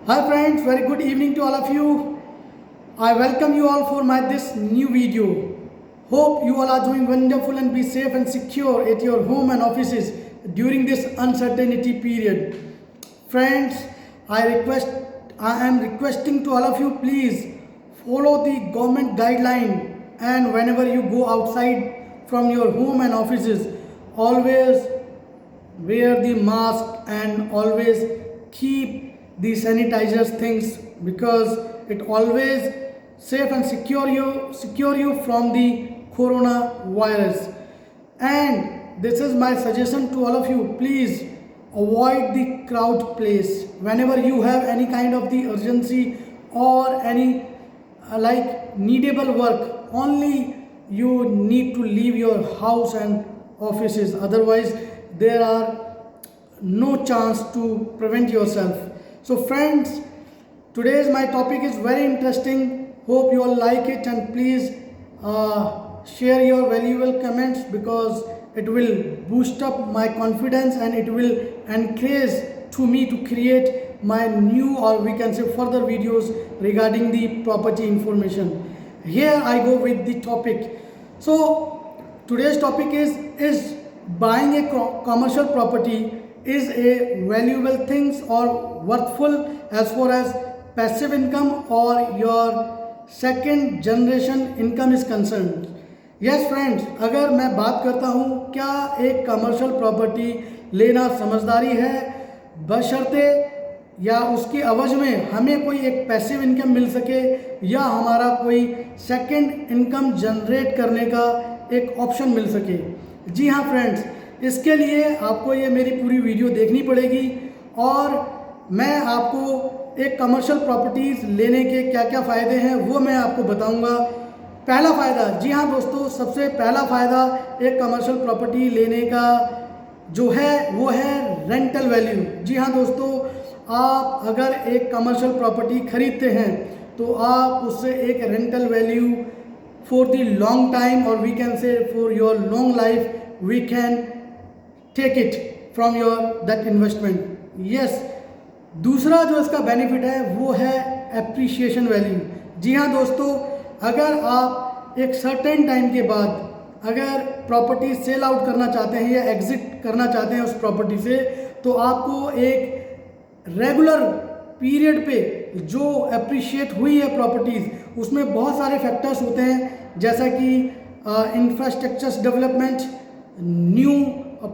Hi friends, very good evening to all of you. I welcome you all for my this new video. Hope you all are doing wonderful and be safe and secure at your home and offices during this uncertainty period. Friends, I am requesting to all of you, please follow the government guideline, and whenever you go outside from your home and offices, always wear the mask and always keep the sanitizers things, because it always safe and secure you from the coronavirus. And this is my suggestion to all of you, please avoid the crowd place whenever you have any kind of the urgency or any like needable work. Only you need to leave your house and offices, otherwise there are no chance to prevent yourself. So friends, today's my topic is very interesting. Hope you all like it, and please share your valuable comments, because it will boost up my confidence and it will encourage to me to create my new, or we can say further videos regarding the property information. Here I go with the topic. So today's topic is buying a commercial property is a valuable things or worthful as far as passive income or your second generation income is concerned. Yes friends, अगर मैं बात करता हूँ क्या एक commercial property लेना समझदारी है, बशर्ते या उसकी अवज में हमें कोई एक पैसिव इनकम मिल सके या हमारा कोई सेकंड इनकम जनरेट करने का एक ऑप्शन मिल सके। जी हाँ फ्रेंड्स, इसके लिए आपको ये मेरी पूरी वीडियो देखनी पड़ेगी और मैं आपको एक कमर्शियल प्रॉपर्टीज़ लेने के क्या क्या फ़ायदे हैं वो मैं आपको बताऊंगा। पहला फ़ायदा, जी हाँ दोस्तों, सबसे पहला फ़ायदा एक कमर्शियल प्रॉपर्टी लेने का जो है वो है रेंटल वैल्यू। जी हाँ दोस्तों, आप अगर एक कमर्शियल प्रॉपर्टी खरीदते हैं तो आप उससे एक rental value for the long time, और we can say for your long life, we can take it from your that investment. Yes, दूसरा जो इसका बेनिफिट है वो है एप्रिसिएशन वैल्यू। जी हाँ दोस्तों, अगर आप एक सर्टेन टाइम के बाद अगर प्रॉपर्टी सेल आउट करना चाहते हैं या एग्जिट करना चाहते हैं उस प्रॉपर्टी से, तो आपको एक रेगुलर पीरियड पे जो अप्रिशिएट हुई है प्रॉपर्टीज़, उसमें बहुत सारे फैक्टर्स होते हैं, जैसा कि infrastructures development, new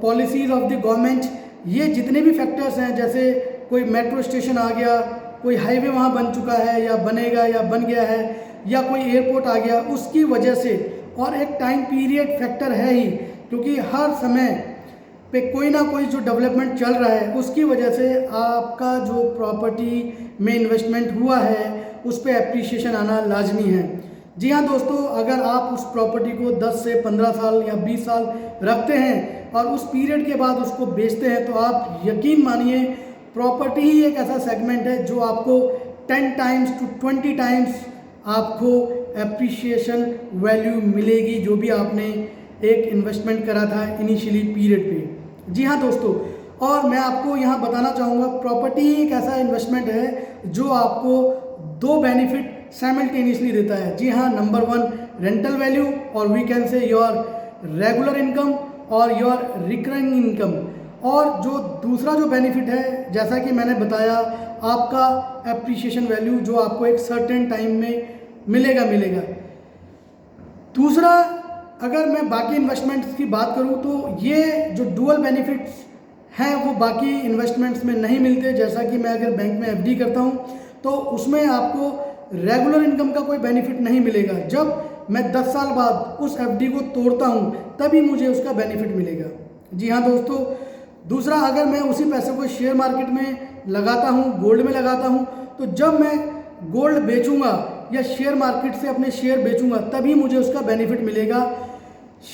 policies of the government, ये जितने भी फैक्टर्स हैं, जैसे कोई मेट्रो स्टेशन आ गया, कोई हाईवे वहाँ बन चुका है या बनेगा या बन गया है, या कोई एयरपोर्ट आ गया, उसकी वजह से, और एक टाइम पीरियड फैक्टर है ही, क्योंकि हर समय पे कोई ना कोई जो डेवलपमेंट चल रहा है, उसकी वजह से आपका जो प्रॉपर्टी में इन्वेस्टमेंट हुआ है उस पर एप्रिसिएशन आना लाजमी है। जी हाँ दोस्तों, अगर आप उस प्रॉपर्टी को 10 से 15 साल या 20 साल रखते हैं और उस पीरियड के बाद उसको बेचते हैं, तो आप यकीन मानिए प्रॉपर्टी ही एक ऐसा सेगमेंट है जो आपको 10 टाइम्स टू 20 टाइम्स आपको एप्रिसिएशन वैल्यू मिलेगी, जो भी आपने एक इन्वेस्टमेंट करा था इनिशियली पीरियड पे। जी हाँ दोस्तों, और मैं आपको यहाँ बताना चाहूँगा, प्रॉपर्टी एक ऐसा इन्वेस्टमेंट है जो आपको दो बेनिफिट साइमल्टेनियसली देता है। जी हाँ, नंबर 1 रेंटल वैल्यू, और we can say your regular income और योर रिकरिंग इनकम। और जो दूसरा जो बेनिफिट है, जैसा कि मैंने बताया, आपका एप्रिसिएशन वैल्यू जो आपको एक सर्टेन टाइम में मिलेगा। दूसरा, अगर मैं बाकी इन्वेस्टमेंट्स की बात करूं तो ये जो डुअल बेनिफिट्स हैं वो बाकी इन्वेस्टमेंट्स में नहीं मिलते। जैसा कि मैं अगर बैंक में एफडी करता हूं तो उसमें आपको रेगुलर इनकम का कोई बेनिफिट नहीं मिलेगा। जब मैं 10 साल बाद उस एफडी को तोड़ता हूं तभी मुझे उसका बेनिफिट मिलेगा। जी हाँ दोस्तों, दूसरा, अगर मैं उसी पैसे को शेयर मार्केट में लगाता हूं, गोल्ड में लगाता हूं, तो जब मैं गोल्ड बेचूंगा या शेयर मार्केट से अपने शेयर बेचूंगा तभी मुझे उसका बेनिफिट मिलेगा।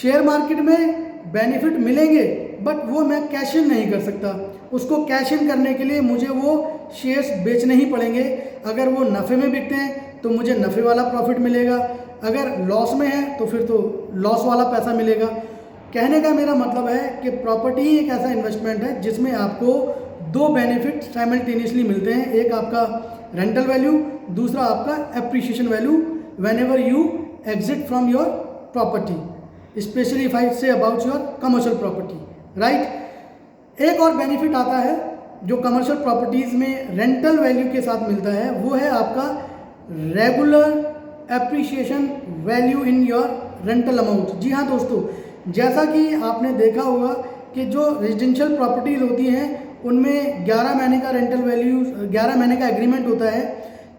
शेयर मार्केट में बेनिफिट मिलेंगे बट वो मैं कैश इन नहीं कर सकता। उसको कैश इन करने के लिए मुझे वो शेयर्स बेचने ही पड़ेंगे। अगर वो नफ़े में बिकते हैं तो मुझे नफ़े वाला प्रॉफिट मिलेगा, अगर लॉस में है तो फिर तो लॉस वाला पैसा मिलेगा। कहने का मेरा मतलब है कि प्रॉपर्टी ही एक ऐसा इन्वेस्टमेंट है जिसमें आपको दो बेनिफिट साइमल्टेनियसली मिलते हैं, एक आपका रेंटल वैल्यू, दूसरा आपका appreciation value whenever you exit from your property, specially if I say about your commercial property, right. एक और बेनिफिट आता है जो कमर्शियल प्रॉपर्टीज़ में रेंटल वैल्यू के साथ मिलता है, वो है आपका regular appreciation value in your rental amount. जी हाँ दोस्तों, जैसा कि आपने देखा होगा कि जो रेजिडेंशियल प्रॉपर्टीज़ होती हैं उनमें 11 महीने का रेंटल वैल्यू, 11 महीने का एग्रीमेंट होता है।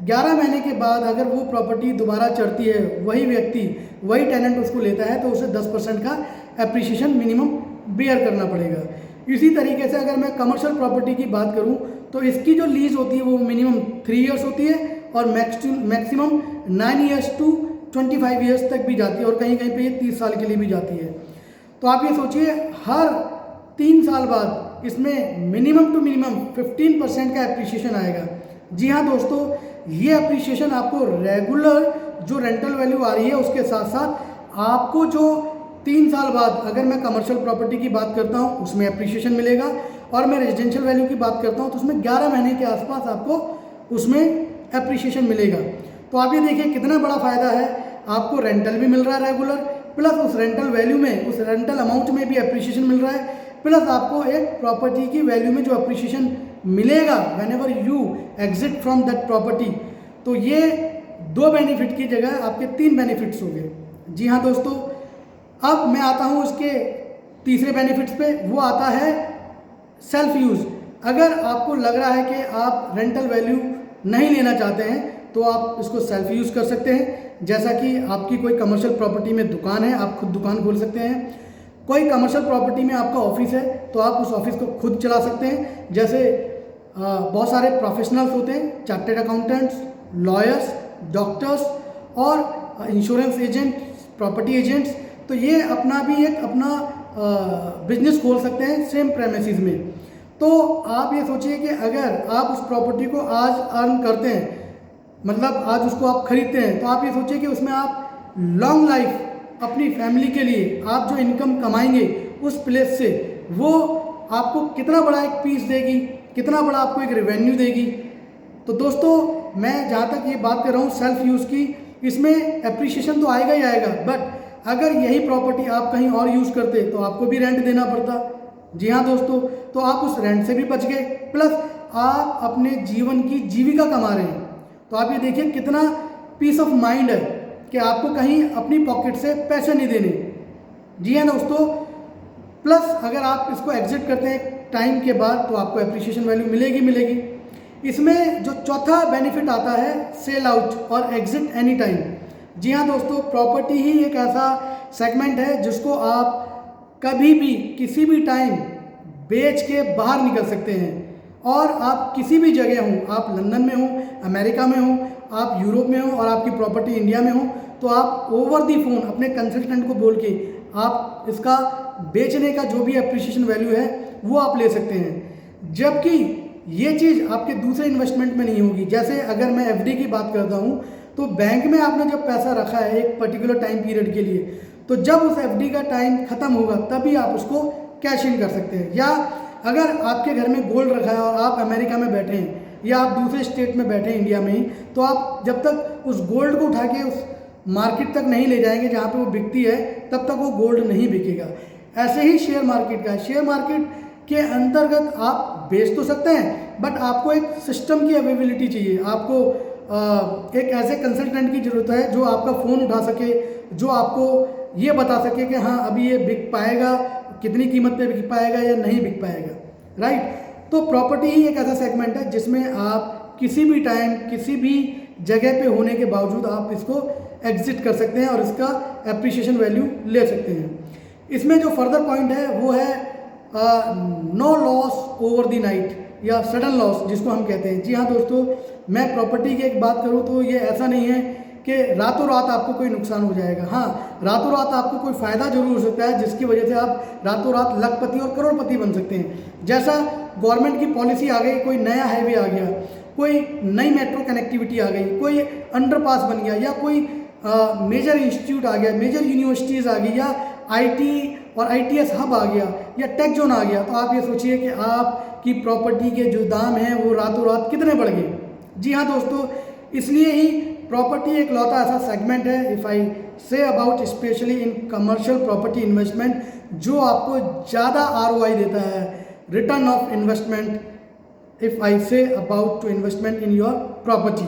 11 महीने के बाद अगर वो प्रॉपर्टी दोबारा चढ़ती है, वही व्यक्ति, वही टेनेंट उसको लेता है, तो उसे 10% का एप्रिसिएशन मिनिमम बेयर करना पड़ेगा। इसी तरीके से अगर मैं कमर्शियल प्रॉपर्टी की बात करूं तो इसकी जो लीज होती है वो मिनिमम 3 इयर्स होती है और मैक्सिमम 9 इयर्स टू 25 इयर्स तक भी जाती है, और कहीं कहीं पे ये 30 साल के लिए भी जाती है। तो आप ये सोचिए, हर 3 साल बाद इसमें मिनिमम टू मिनिमम 15% का एप्रिसिएशन आएगा। जी हाँ दोस्तों, ये एप्रिसिएशन आपको रेगुलर जो रेंटल वैल्यू आ रही है उसके साथ साथ आपको जो 3 साल बाद, अगर मैं कमर्शियल प्रॉपर्टी की बात करता हूँ उसमें एप्रिसिएशन मिलेगा, और मैं रेजिडेंशियल वैल्यू की बात करता हूँ तो उसमें 11 महीने के आसपास आपको उसमें एप्रिसिएशन मिलेगा। तो आप ये देखिए कितना बड़ा फ़ायदा है, आपको रेंटल भी मिल रहा है रेगुलर, प्लस उस रेंटल वैल्यू में, उस रेंटल अमाउंट में भी एप्रिसिएशन मिल रहा है, प्लस आपको एक प्रॉपर्टी की वैल्यू में जो एप्रिसिएशन मिलेगा when ever you exit from that property. तो ये 2 बेनिफिट की जगह आपके 3 बेनिफिट्स हो गए। जी हाँ दोस्तों, अब मैं आता हूँ उसके तीसरे बेनिफिट्स पे, वो आता है सेल्फ यूज़। अगर आपको लग रहा है कि आप रेंटल वैल्यू नहीं लेना चाहते हैं तो आप इसको सेल्फ यूज़ कर सकते हैं। जैसा कि आपकी कोई कमर्शियल प्रॉपर्टी में दुकान है, आप खुद दुकान खोल सकते हैं। कोई कमर्शियल प्रॉपर्टी में आपका ऑफिस है तो आप उस ऑफिस को खुद चला सकते हैं। जैसे बहुत सारे प्रोफेशनल्स होते हैं, चार्टर्ड अकाउंटेंट्स, लॉयर्स, डॉक्टर्स और इंश्योरेंस एजेंट, प्रॉपर्टी एजेंट्स, तो ये अपना भी एक अपना बिजनेस खोल सकते हैं सेम प्रेमिसेस में। तो आप ये सोचिए कि अगर आप उस प्रॉपर्टी को आज अर्न करते हैं, मतलब आज उसको आप खरीदते हैं, तो आप ये सोचिए कि उसमें आप लॉन्ग लाइफ अपनी फैमिली के लिए आप जो इनकम कमाएंगे उस प्लेस से, वो आपको कितना बड़ा एक पीस देगी, कितना बड़ा आपको एक रेवेन्यू देगी। तो दोस्तों, मैं जहाँ तक ये बात कर रहा हूँ सेल्फ यूज़ की, इसमें एप्रिसिएशन तो आएगा ही आएगा, बट अगर यही प्रॉपर्टी आप कहीं और यूज़ करते तो आपको भी रेंट देना पड़ता। जी हाँ दोस्तों, तो आप उस रेंट से भी बच गए, प्लस आप अपने जीवन की जीविका कमा रहे हैं। तो आप ये देखिए कितना पीस ऑफ माइंड है कि आपको कहीं अपनी पॉकेट से पैसे नहीं देने। जी हाँ दोस्तों, प्लस अगर आप इसको एग्जिट करते हैं टाइम के बाद तो आपको एप्रिसिएशन वैल्यू मिलेगी मिलेगी। इसमें जो चौथा बेनिफिट आता है सेल आउट और एग्जिट एनी टाइम। जी हाँ दोस्तों, प्रॉपर्टी ही एक ऐसा सेगमेंट है जिसको आप कभी भी किसी भी टाइम बेच के बाहर निकल सकते हैं, और आप किसी भी जगह हों, आप लंदन में हों, अमेरिका में हों, आप यूरोप में हों और आपकी प्रॉपर्टी इंडिया में हो, तो आप ओवर दी फोन अपने कंसल्टेंट को बोल के आप इसका बेचने का जो भी एप्रिसिएशन वैल्यू है वो आप ले सकते हैं। जबकि ये चीज़ आपके दूसरे इन्वेस्टमेंट में नहीं होगी। जैसे अगर मैं एफडी की बात करता हूँ तो बैंक में आपने जब पैसा रखा है एक पर्टिकुलर टाइम पीरियड के लिए, तो जब उस एफडी का टाइम ख़त्म होगा तभी आप उसको कैश इन कर सकते हैं। या अगर आपके घर में गोल्ड रखा है और आप अमेरिका में बैठे हैं या आप दूसरे स्टेट में बैठे हैं इंडिया में ही, तो आप जब तक उस गोल्ड को उठा के उस मार्केट तक नहीं ले जाएंगे जहाँ पे वो बिकती है, तब तक वो गोल्ड नहीं बिकेगा। ऐसे ही शेयर मार्केट का है। शेयर मार्केट के अंतर्गत आप बेच तो सकते हैं, बट आपको एक सिस्टम की अवेलेबिलिटी चाहिए। आपको एक ऐसे कंसल्टेंट की ज़रूरत है जो आपका फ़ोन उठा सके, जो आपको ये बता सके कि हाँ अभी ये बिक पाएगा, कितनी कीमत पे बिक पाएगा या नहीं बिक पाएगा, राइट। तो प्रॉपर्टी ही एक ऐसा सेगमेंट है जिसमें आप किसी भी टाइम किसी भी जगह पे होने के बावजूद आप इसको एग्जिट कर सकते हैं और इसका एप्रिसिएशन वैल्यू ले सकते हैं। इसमें जो फर्दर पॉइंट है वो है no loss over the night या सडन लॉस जिसको हम कहते हैं। जी हाँ दोस्तों, मैं प्रॉपर्टी की एक बात करूँ तो ये ऐसा नहीं है कि रातों रात आपको कोई नुकसान हो जाएगा। हाँ, रातों रात आपको कोई फ़ायदा जरूर हो सकता है जिसकी वजह से आप रातों रात लखपति और करोड़पति बन सकते हैं। जैसा गवर्नमेंट की पॉलिसी आ गई, कोई नया हाईवे आ गया, कोई नई मेट्रो कनेक्टिविटी आ गई, कोई अंडरपास बन गया, या कोई मेजर इंस्टीट्यूट आ गया, मेजर यूनिवर्सिटीज़ आ गई, या IT और ITS हब आ गया या टेक जोन आ गया, तो आप ये सोचिए कि आपकी प्रॉपर्टी के जो दाम हैं वो रातों रात कितने बढ़ गए। जी हाँ दोस्तों, इसलिए ही प्रॉपर्टी एक लौता ऐसा सेगमेंट है, if I say about specially in commercial property investment, जो आपको ज़्यादा ROI देता है, return of investment, if I say about to investment in your property.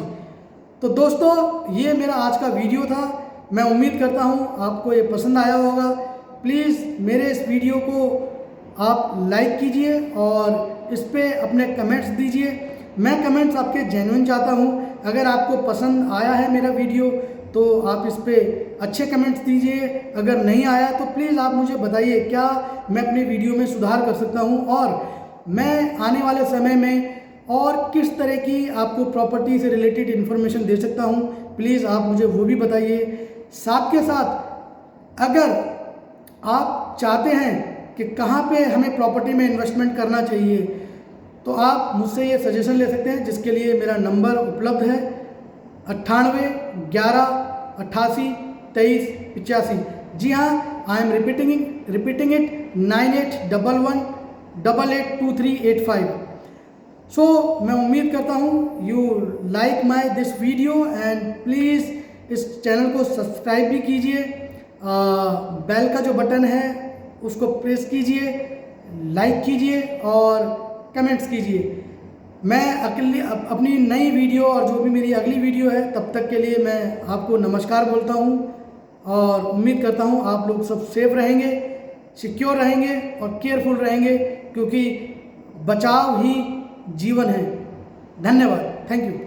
तो दोस्तों ये मेरा आज का वीडियो था, मैं उम्मीद करता हूँ आपको ये पसंद आया होगा। प्लीज़ मेरे इस वीडियो को आप लाइक कीजिए और इस पर अपने कमेंट्स दीजिए। मैं कमेंट्स आपके जेन्युइन चाहता हूँ। अगर आपको पसंद आया है मेरा वीडियो तो आप इस पर अच्छे कमेंट्स दीजिए, अगर नहीं आया तो प्लीज़ आप मुझे बताइए क्या मैं अपने वीडियो में सुधार कर सकता हूँ और मैं आने वाले समय में और किस तरह की आपको प्रॉपर्टी से रिलेटेड इन्फॉर्मेशन दे सकता हूँ। प्लीज़ आप मुझे वो भी बताइए। साथ के साथ अगर आप चाहते हैं कि कहाँ पे हमें प्रॉपर्टी में इन्वेस्टमेंट करना चाहिए तो आप मुझसे ये सजेशन ले सकते हैं, जिसके लिए मेरा नंबर उपलब्ध है 98 11 88 23 85। जी हाँ, आई एम रिपीटिंग इट 9811 882385। सो मैं उम्मीद करता हूँ you like my this video and please इस चैनल को सब्सक्राइब भी कीजिए, बेल का जो बटन है उसको प्रेस कीजिए, लाइक कीजिए और कमेंट्स कीजिए। मैं अपनी नई वीडियो और जो भी मेरी अगली वीडियो है तब तक के लिए मैं आपको नमस्कार बोलता हूँ और उम्मीद करता हूँ आप लोग सब सेफ रहेंगे, सिक्योर रहेंगे और केयरफुल रहेंगे, क्योंकि बचाव ही जीवन है। धन्यवाद, थैंक यू।